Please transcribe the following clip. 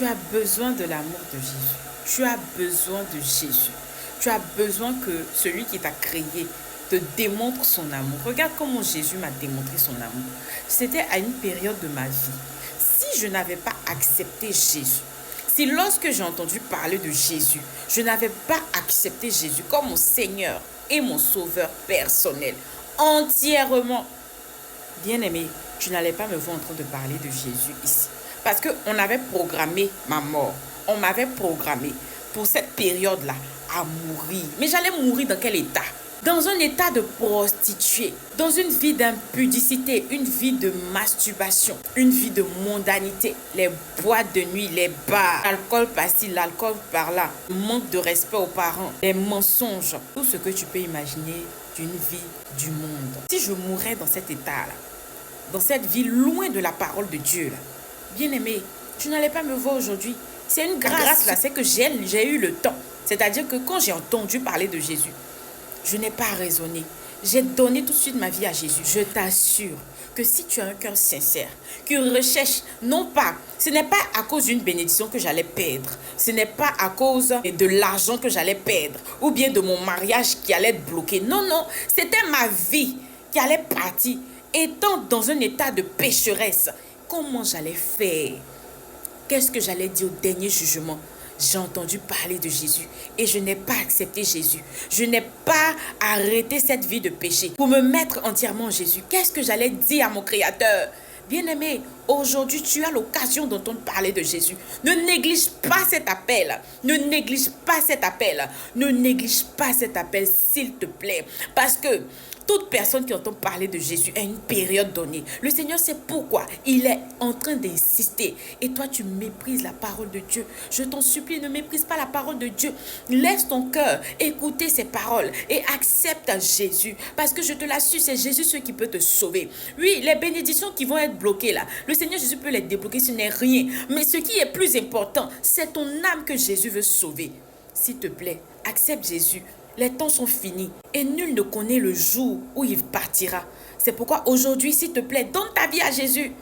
Tu as besoin de l'amour de Jésus. Tu as besoin de Jésus. Tu as besoin que celui qui t'a créé te démontre son amour. Regarde comment Jésus m'a démontré son amour. C'était à une période de ma vie. Si je n'avais pas accepté Jésus, si lorsque j'ai entendu parler de Jésus, je n'avais pas accepté Jésus comme mon Seigneur et mon Sauveur personnel, entièrement, bien-aimé, tu n'allais pas me voir en train de parler de Jésus ici. Parce qu'on avait programmé ma mort. On m'avait programmé pour cette période-là à mourir. Mais j'allais mourir dans quel état? Dans un état de prostituée, dans une vie d'impudicité, une vie de masturbation, une vie de mondanité, les boîtes de nuit, les bars, l'alcool par-ci, l'alcool par-là, le manque de respect aux parents, les mensonges, tout ce que tu peux imaginer d'une vie du monde. Si je mourais dans cet état-là, dans cette vie loin de la parole de Dieu, là, bien-aimé, tu n'allais pas me voir aujourd'hui. C'est une grâce là, c'est que j'ai eu le temps. C'est-à-dire que quand j'ai entendu parler de Jésus, je n'ai pas raisonné. J'ai donné tout de suite ma vie à Jésus. Je t'assure que si tu as un cœur sincère, qui recherche, non pas, ce n'est pas à cause d'une bénédiction que j'allais perdre, ce n'est pas à cause de l'argent que j'allais perdre, ou bien de mon mariage qui allait être bloqué. Non, non, c'était ma vie qui allait partir, étant dans un état de pécheresse. Comment j'allais faire? Qu'est-ce que j'allais dire au dernier jugement? J'ai entendu parler de Jésus et je n'ai pas accepté Jésus. Je n'ai pas arrêté cette vie de péché pour me mettre entièrement en Jésus. Qu'est-ce que j'allais dire à mon Créateur? Bien-aimé, aujourd'hui, tu as l'occasion d'entendre parler de Jésus. Ne néglige pas cet appel. Ne néglige pas cet appel. Ne néglige pas cet appel, s'il te plaît. Parce que toute personne qui entend parler de Jésus à une période donnée, le Seigneur sait pourquoi il est en train d'insister. Et toi, tu méprises la parole de Dieu. Je t'en supplie, ne méprise pas la parole de Dieu. Laisse ton cœur écouter ses paroles et accepte Jésus. Parce que je te l'assure, c'est Jésus ce qui peut te sauver. Oui, les bénédictions qui vont être bloquées là, le Seigneur Jésus peut les débloquer, ce n'est rien. Mais ce qui est plus important, c'est ton âme que Jésus veut sauver. S'il te plaît, accepte Jésus. Les temps sont finis et nul ne connaît le jour où il partira. C'est pourquoi aujourd'hui, s'il te plaît, donne ta vie à Jésus.